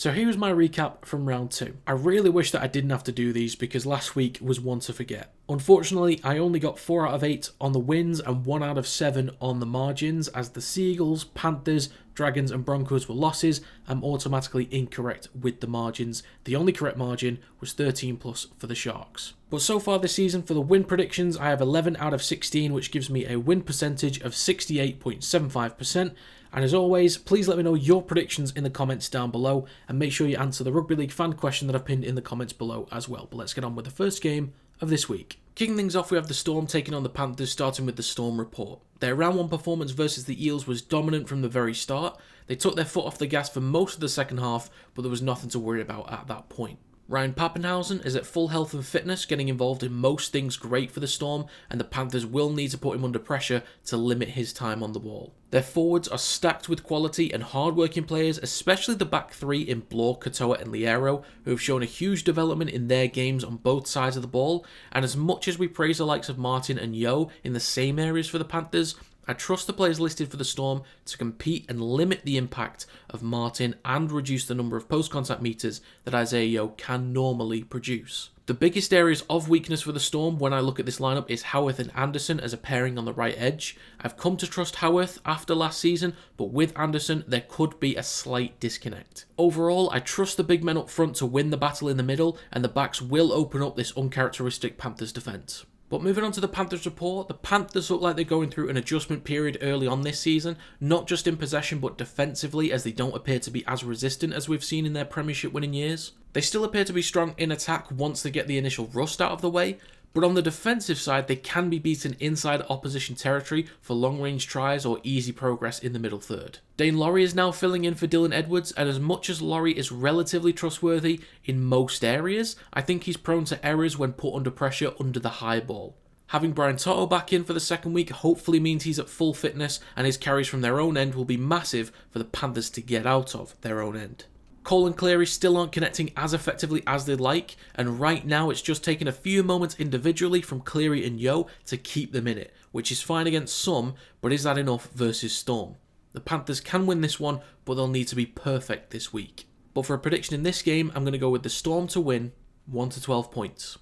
So here's my recap from round 2. I really wish that I didn't have to do these because last week was one to forget. Unfortunately, I only got 4 out of 8 on the wins and 1 out of 7 on the margins, as the Seagulls, Panthers, Dragons and Broncos were losses. I'm automatically incorrect with the margins. The only correct margin was 13 plus for the Sharks. But so far this season, for the win predictions, I have 11 out of 16, which gives me a win percentage of 68.75%. And as always, please let me know your predictions in the comments down below, and make sure you answer the Rugby League fan question that I've pinned in the comments below as well. But let's get on with the first game of this week. Kicking things off, we have the Storm taking on the Panthers, starting with the Storm report. Their round 1 performance versus the Eels was dominant from the very start. They took their foot off the gas for most of the second half, but there was nothing to worry about at that point. Ryan Papenhuyzen is at full health and fitness, getting involved in most things great for the Storm, and the Panthers will need to put him under pressure to limit his time on the ball. Their forwards are stacked with quality and hard-working players, especially the back 3 in Bloor, Katoa and Liero, who have shown a huge development in their games on both sides of the ball, and as much as we praise the likes of Martin and Yeo in the same areas for the Panthers, I trust the players listed for the Storm to compete and limit the impact of Martin and reduce the number of post-contact meters that Isaiah Yeo can normally produce. The biggest areas of weakness for the Storm when I look at this lineup is Howarth and Anderson as a pairing on the right edge. I've come to trust Howarth after last season, but with Anderson there could be a slight disconnect. Overall, I trust the big men up front to win the battle in the middle, and the backs will open up this uncharacteristic Panthers defence. But moving on to the Panthers report, the Panthers look like they're going through an adjustment period early on this season, not just in possession but defensively, as they don't appear to be as resistant as we've seen in their premiership winning years. They still appear to be strong in attack once they get the initial rust out of the way, but on the defensive side they can be beaten inside opposition territory for long range tries or easy progress in the middle third. Dane Laurie is now filling in for Dylan Edwards, and as much as Laurie is relatively trustworthy in most areas, I think he's prone to errors when put under pressure under the high ball. Having Brian Toto back in for the second week hopefully means he's at full fitness, and his carries from their own end will be massive for the Panthers to get out of their own end. Cole and Cleary still aren't connecting as effectively as they'd like, and right now it's just taken a few moments individually from Cleary and Yeo to keep them in it, which is fine against some, but is that enough versus Storm? The Panthers can win this one, but they'll need to be perfect this week. But for a prediction in this game, I'm going to go with the Storm to win 1 to 12 points.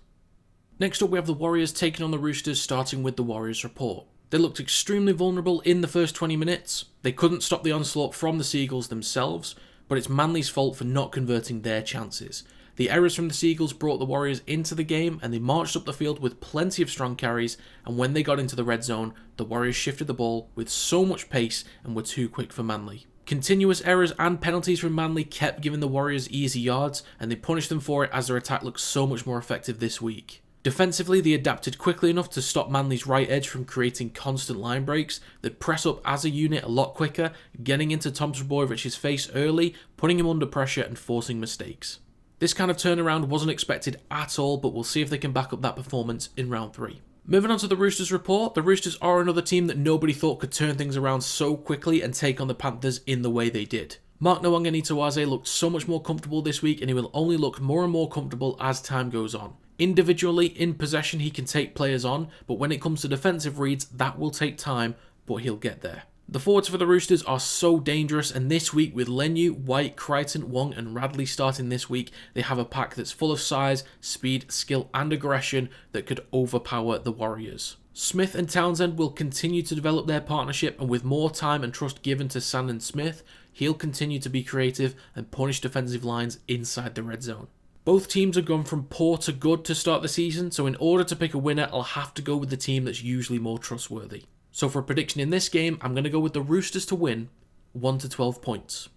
Next up we have the Warriors taking on the Roosters, starting with the Warriors report. They looked extremely vulnerable in the first 20 minutes. They couldn't stop the onslaught from the Seagulls themselves, but it's Manly's fault for not converting their chances. The errors from the Seagulls brought the Warriors into the game, and they marched up the field with plenty of strong carries, and when they got into the red zone, the Warriors shifted the ball with so much pace and were too quick for Manly. Continuous errors and penalties from Manly kept giving the Warriors easy yards, and they punished them for it as their attack looked so much more effective this week. Defensively, they adapted quickly enough to stop Manly's right edge from creating constant line breaks. They'd press up as a unit a lot quicker, getting into Tom Trbojević's face early, putting him under pressure and forcing mistakes. This kind of turnaround wasn't expected at all, but we'll see if they can back up that performance in round 3. Moving on to the Roosters report, the Roosters are another team that nobody thought could turn things around so quickly and take on the Panthers in the way they did. Mark Nawaqanitawase looked so much more comfortable this week, and he will only look more and more comfortable as time goes on. Individually, in possession, he can take players on, but when it comes to defensive reads, that will take time, but he'll get there. The forwards for the Roosters are so dangerous, and this week with Leniu, White, Crichton, Wong and Radley starting this week, they have a pack that's full of size, speed, skill and aggression that could overpower the Warriors. Smith and Townsend will continue to develop their partnership, and with more time and trust given to Sandon Smith, he'll continue to be creative and punish defensive lines inside the red zone. Both teams have gone from poor to good to start the season, so in order to pick a winner, I'll have to go with the team that's usually more trustworthy. So for a prediction in this game, I'm going to go with the Roosters to win 1 to 12 points.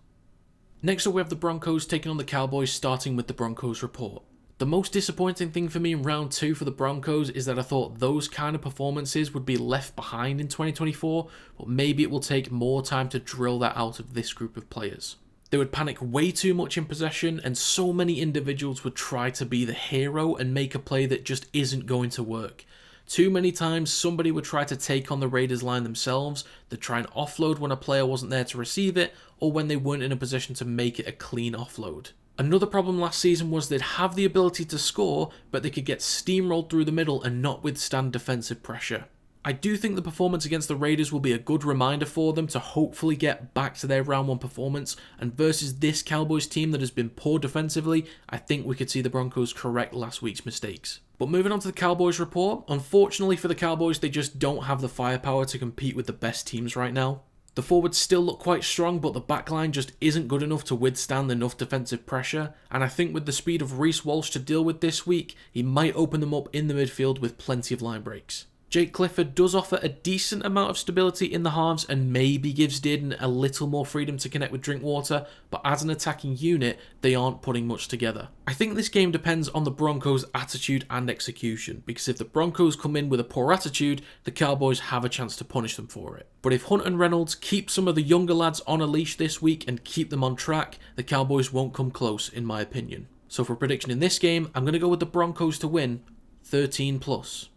Next up we have the Broncos taking on the Cowboys, starting with the Broncos report. The most disappointing thing for me in round 2 for the Broncos is that I thought those kind of performances would be left behind in 2024, but maybe it will take more time to drill that out of this group of players. They would panic way too much in possession, and so many individuals would try to be the hero and make a play that just isn't going to work. Too many times somebody would try to take on the Raiders line themselves, they'd try and offload when a player wasn't there to receive it, or when they weren't in a position to make it a clean offload. Another problem last season was they'd have the ability to score, but they could get steamrolled through the middle and not withstand defensive pressure. I do think the performance against the Raiders will be a good reminder for them to hopefully get back to their round 1 performance, and versus this Cowboys team that has been poor defensively, I think we could see the Broncos correct last week's mistakes. But moving on to the Cowboys report, unfortunately for the Cowboys, they just don't have the firepower to compete with the best teams right now. The forwards still look quite strong, but the backline just isn't good enough to withstand enough defensive pressure, and I think with the speed of Reece Walsh to deal with this week, he might open them up in the midfield with plenty of line breaks. Jake Clifford does offer a decent amount of stability in the halves and maybe gives Dearden a little more freedom to connect with Drinkwater, but as an attacking unit, they aren't putting much together. I think this game depends on the Broncos' attitude and execution, because if the Broncos come in with a poor attitude, the Cowboys have a chance to punish them for it. But if Hunt and Reynolds keep some of the younger lads on a leash this week and keep them on track, the Cowboys won't come close, in my opinion. So for a prediction in this game, I'm going to go with the Broncos to win 13+.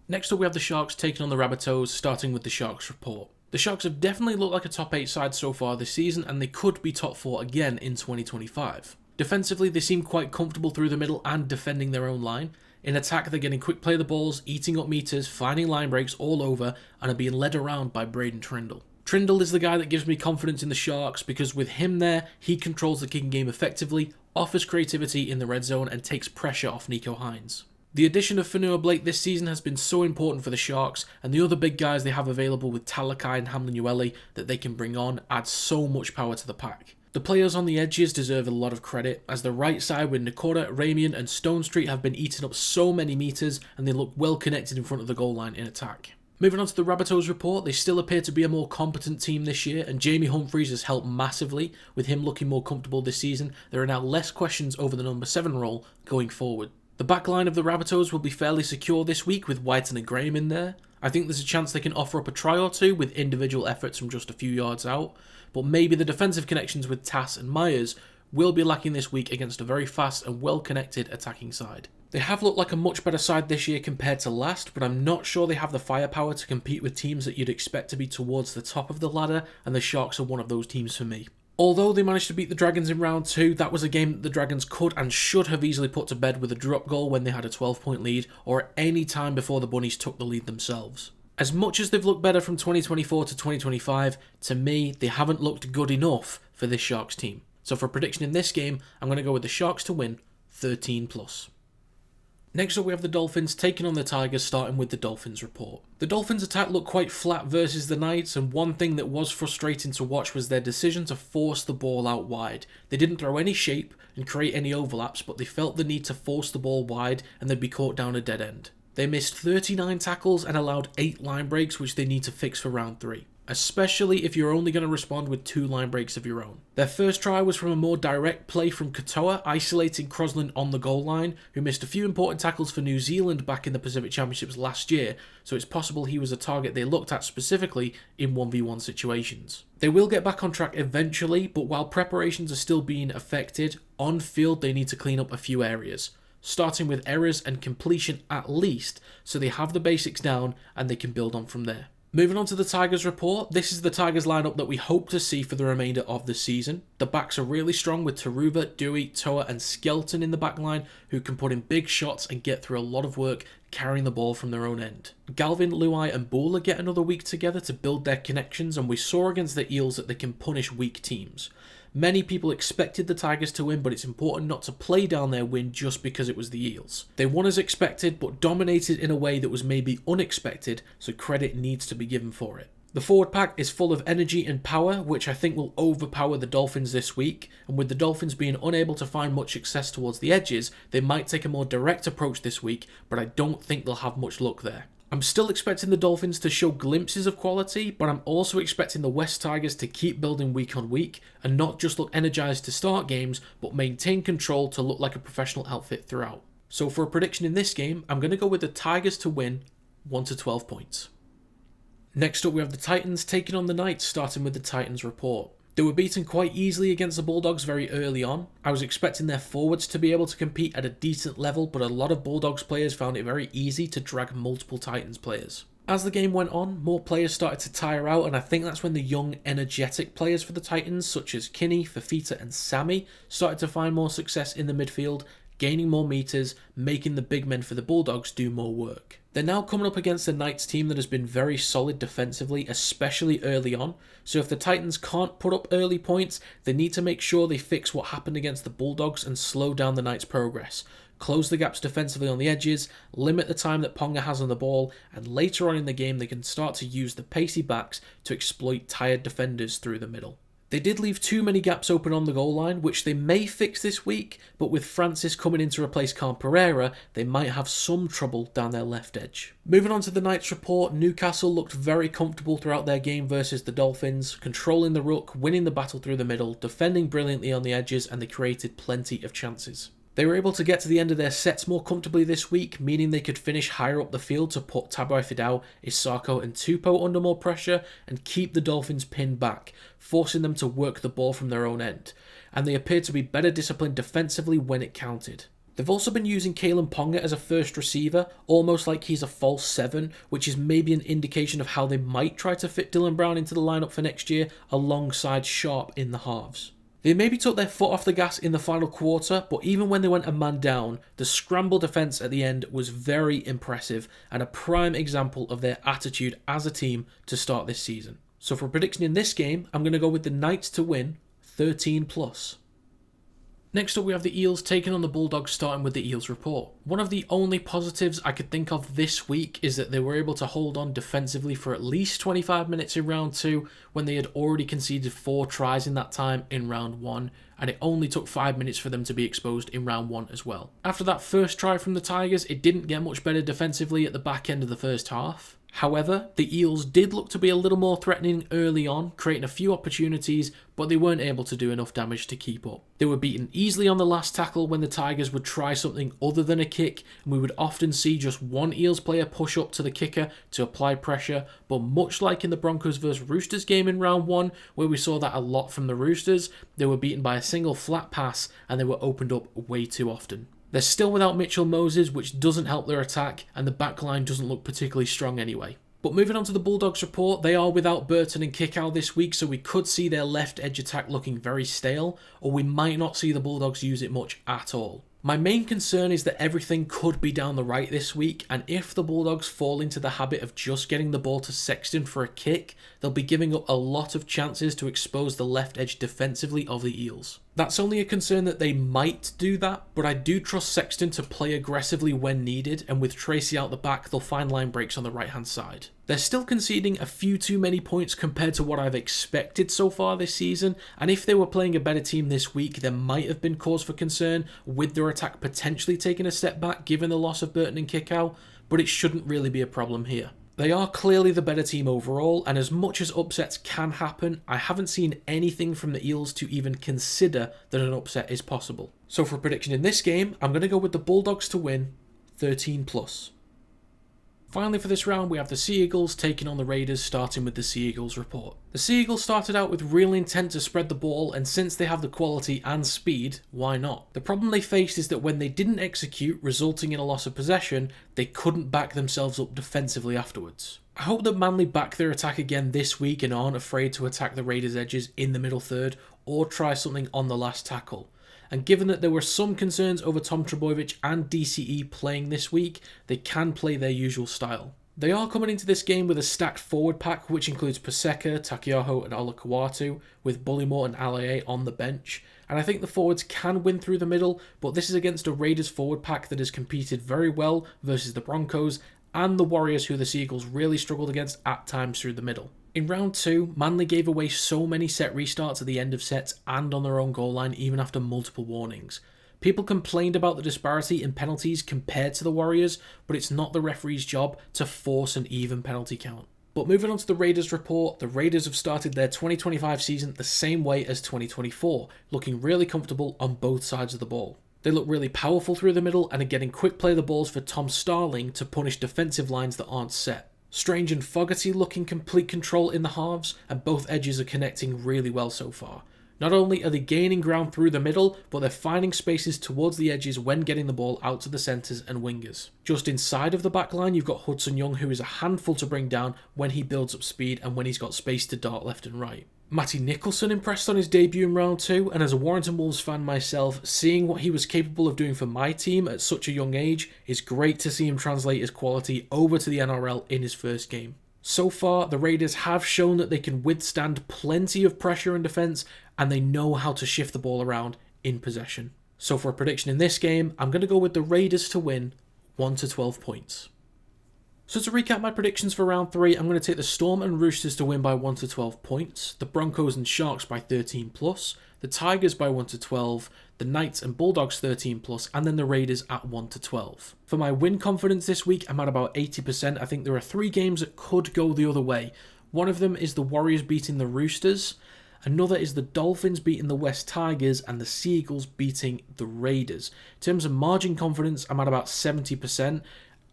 Next up we have the Sharks taking on the Rabbitohs, starting with the Sharks report. The Sharks have definitely looked like a top 8 side so far this season, and they could be top 4 again in 2025. Defensively, they seem quite comfortable through the middle and defending their own line. In attack, they're getting quick play of the balls, eating up meters, finding line breaks all over, and are being led around by Braden Trindle. Trindle is the guy that gives me confidence in the Sharks, because with him there, he controls the kicking game effectively, offers creativity in the red zone, and takes pressure off Nico Hines. The addition of Fanua Blake this season has been so important for the Sharks, and the other big guys they have available with Talakai and Hamlin Uele that they can bring on add so much power to the pack. The players on the edges deserve a lot of credit, as the right side with Nakota, Ramian and Stone Street have been eating up so many meters, and they look well connected in front of the goal line in attack. Moving on to the Rabbitohs report, they still appear to be a more competent team this year, and Jamie Humphries has helped massively. With him looking more comfortable this season, there are now less questions over the number 7 role going forward. The backline of the Rabbitohs will be fairly secure this week with Whiten and Graham in there. I think there's a chance they can offer up a try or two with individual efforts from just a few yards out, but maybe the defensive connections with Tass and Myers will be lacking this week against a very fast and well-connected attacking side. They have looked like a much better side this year compared to last, but I'm not sure they have the firepower to compete with teams that you'd expect to be towards the top of the ladder, and the Sharks are one of those teams for me. Although they managed to beat the Dragons in round 2, that was a game that the Dragons could and should have easily put to bed with a drop goal when they had a 12-point lead, or at any time before the Bunnies took the lead themselves. As much as they've looked better from 2024 to 2025, to me, they haven't looked good enough for this Sharks team. So for a prediction in this game, I'm going to go with the Sharks to win 13+. Next up we have the Dolphins taking on the Tigers, starting with the Dolphins report. The Dolphins attack looked quite flat versus the Knights, and one thing that was frustrating to watch was their decision to force the ball out wide. They didn't throw any shape and create any overlaps, but they felt the need to force the ball wide and they'd be caught down a dead end. They missed 39 tackles and allowed 8 line breaks, which they need to fix for round 3. Especially if you're only going to respond with 2 line breaks of your own. Their first try was from a more direct play from Katoa, isolating Crosland on the goal line, who missed a few important tackles for New Zealand back in the Pacific Championships last year, so it's possible he was a target they looked at specifically in 1v1 situations. They will get back on track eventually, but while preparations are still being affected, on field they need to clean up a few areas, starting with errors and completion at least, so they have the basics down and they can build on from there. Moving on to the Tigers report, this is the Tigers lineup that we hope to see for the remainder of the season. The backs are really strong with Taruva, Dewey, Toa and Skelton in the back line, who can put in big shots and get through a lot of work carrying the ball from their own end. Galvin, Luai and Bula get another week together to build their connections, and we saw against the Eels that they can punish weak teams. Many people expected the Tigers to win, but it's important not to play down their win just because it was the Eels. They won as expected, but dominated in a way that was maybe unexpected, so credit needs to be given for it. The forward pack is full of energy and power, which I think will overpower the Dolphins this week, and with the Dolphins being unable to find much success towards the edges, they might take a more direct approach this week, but I don't think they'll have much luck there. I'm still expecting the Dolphins to show glimpses of quality, but I'm also expecting the West Tigers to keep building week on week and not just look energised to start games, but maintain control to look like a professional outfit throughout. So for a prediction in this game, I'm going to go with the Tigers to win 1 to 12 points. Next up we have the Titans taking on the Knights, starting with the Titans report. They were beaten quite easily against the Bulldogs very early on. I was expecting their forwards to be able to compete at a decent level, but a lot of Bulldogs players found it very easy to drag multiple Titans players. As the game went on, more players started to tire out, and I think that's when the young, energetic players for the Titans, such as Kinney, Fafita and Sammy, started to find more success in the midfield, gaining more meters, making the big men for the Bulldogs do more work. They're now coming up against a Knights team that has been very solid defensively, especially early on. So if the Titans can't put up early points, they need to make sure they fix what happened against the Bulldogs and slow down the Knights' progress. Close the gaps defensively on the edges, limit the time that Ponga has on the ball, and later on in the game they can start to use the pacey backs to exploit tired defenders through the middle. They did leave too many gaps open on the goal line, which they may fix this week, but with Francis coming in to replace Pereira, they might have some trouble down their left edge. Moving on to the Knights report, Newcastle looked very comfortable throughout their game versus the Dolphins, controlling the ruck, winning the battle through the middle, defending brilliantly on the edges, and they created plenty of chances. They were able to get to the end of their sets more comfortably this week, meaning they could finish higher up the field to put Tabai Fidau, Isako and Tupou under more pressure and keep the Dolphins pinned back, forcing them to work the ball from their own end. And they appeared to be better disciplined defensively when it counted. They've also been using Kalen Ponga as a first receiver, almost like he's a false 7, which is maybe an indication of how they might try to fit Dylan Brown into the lineup for next year alongside Sharp in the halves. They maybe took their foot off the gas in the final quarter, but even when they went a man down, the scramble defence at the end was very impressive and a prime example of their attitude as a team to start this season. So for a prediction in this game, I'm going to go with the Knights to win 13+. Next up we have the Eels taking on the Bulldogs, starting with the Eels report. One of the only positives I could think of this week is that they were able to hold on defensively for at least 25 minutes in round 2 when they had already conceded 4 tries in that time in round 1, and it only took 5 minutes for them to be exposed in round 1 as well. After that first try from the Tigers, it didn't get much better defensively at the back end of the first half. However, the Eels did look to be a little more threatening early on, creating a few opportunities, but they weren't able to do enough damage to keep up. They were beaten easily on the last tackle when the Tigers would try something other than a kick, and we would often see just one Eels player push up to the kicker to apply pressure, but much like in the Broncos vs Roosters game in round 1, where we saw that a lot from the Roosters, they were beaten by a single flat pass and they were opened up way too often. They're still without Mitchell Moses, which doesn't help their attack, and the backline doesn't look particularly strong anyway. But moving on to the Bulldogs report, they are without Burton and Kickow this week, so we could see their left edge attack looking very stale, or we might not see the Bulldogs use it much at all. My main concern is that everything could be down the right this week, and if the Bulldogs fall into the habit of just getting the ball to Sexton for a kick, they'll be giving up a lot of chances to expose the left edge defensively of the Eels. That's only a concern that they might do that, but I do trust Sexton to play aggressively when needed, and with Tracy out the back, they'll find line breaks on the right hand side. They're still conceding a few too many points compared to what I've expected so far this season, and if they were playing a better team this week, there might have been cause for concern with their attack potentially taking a step back given the loss of Burton and Kickow, but it shouldn't really be a problem here. They are clearly the better team overall, and as much as upsets can happen, I haven't seen anything from the Eels to even consider that an upset is possible. So for a prediction in this game, I'm going to go with the Bulldogs to win 13+. Finally for this round, we have the Sea Eagles taking on the Raiders, starting with the Sea Eagles report. The Sea Eagles started out with real intent to spread the ball, and since they have the quality and speed, why not? The problem they faced is that when they didn't execute, resulting in a loss of possession, they couldn't back themselves up defensively afterwards. I hope that Manly back their attack again this week and aren't afraid to attack the Raiders' edges in the middle third, or try something on the last tackle. And given that there were some concerns over Tom Trbojevic and DCE playing this week, they can play their usual style. They are coming into this game with a stacked forward pack, which includes Paseka, Takiaho and Olakawatu, with Bullymore and Alaye on the bench. And I think the forwards can win through the middle, but this is against a Raiders forward pack that has competed very well versus the Broncos and the Warriors, who the Sea Eagles really struggled against at times through the middle. In round 2, Manly gave away so many set restarts at the end of sets and on their own goal line even after multiple warnings. People complained about the disparity in penalties compared to the Warriors, but it's not the referee's job to force an even penalty count. But moving on to the Raiders report, the Raiders have started their 2025 season the same way as 2024, looking really comfortable on both sides of the ball. They look really powerful through the middle and are getting quick play the balls for Tom Starling to punish defensive lines that aren't set. Strange and Fogarty look in complete control in the halves, and both edges are connecting really well so far. Not only are they gaining ground through the middle, but they're finding spaces towards the edges when getting the ball out to the centres and wingers. Just inside of the back line, you've got Hudson Young, who is a handful to bring down when he builds up speed and when he's got space to dart left and right. Matty Nicholson impressed on his debut in round 2, and as a Warrington Wolves fan myself, seeing what he was capable of doing for my team at such a young age is great to see him translate his quality over to the NRL in his first game. So far, the Raiders have shown that they can withstand plenty of pressure and defence, and they know how to shift the ball around in possession. So for a prediction in this game, I'm going to go with the Raiders to win 1 to 12 points. So to recap my predictions for round 3, I'm going to take the Storm and Roosters to win by 1 to 12 points, the Broncos and Sharks by 13 plus, the Tigers by 1 to 12, the Knights and Bulldogs 13 plus, and then the Raiders at 1 to 12. For my win confidence this week, I'm at about 80%. I think there are 3 games that could go the other way. One of them is the Warriors beating the Roosters, another is the Dolphins beating the West Tigers, and the Seagulls beating the Raiders. In terms of margin confidence, I'm at about 70%.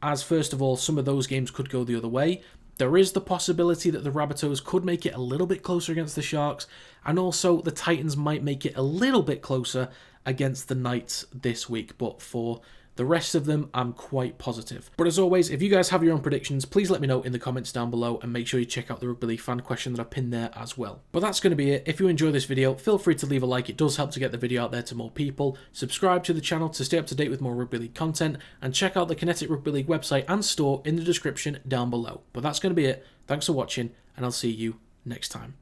As first of all, some of those games could go the other way. There is the possibility that the Rabbitohs could make it a little bit closer against the Sharks, and also the Titans might make it a little bit closer against the Knights this week, but for the rest of them, I'm quite positive. But as always, if you guys have your own predictions, please let me know in the comments down below, and make sure you check out the Rugby League fan question that I pinned there as well. But that's going to be it. If you enjoy this video, feel free to leave a like. It does help to get the video out there to more people. Subscribe to the channel to stay up to date with more Rugby League content, and check out the Kinetic Rugby League website and store in the description down below. But that's going to be it. Thanks for watching, and I'll see you next time.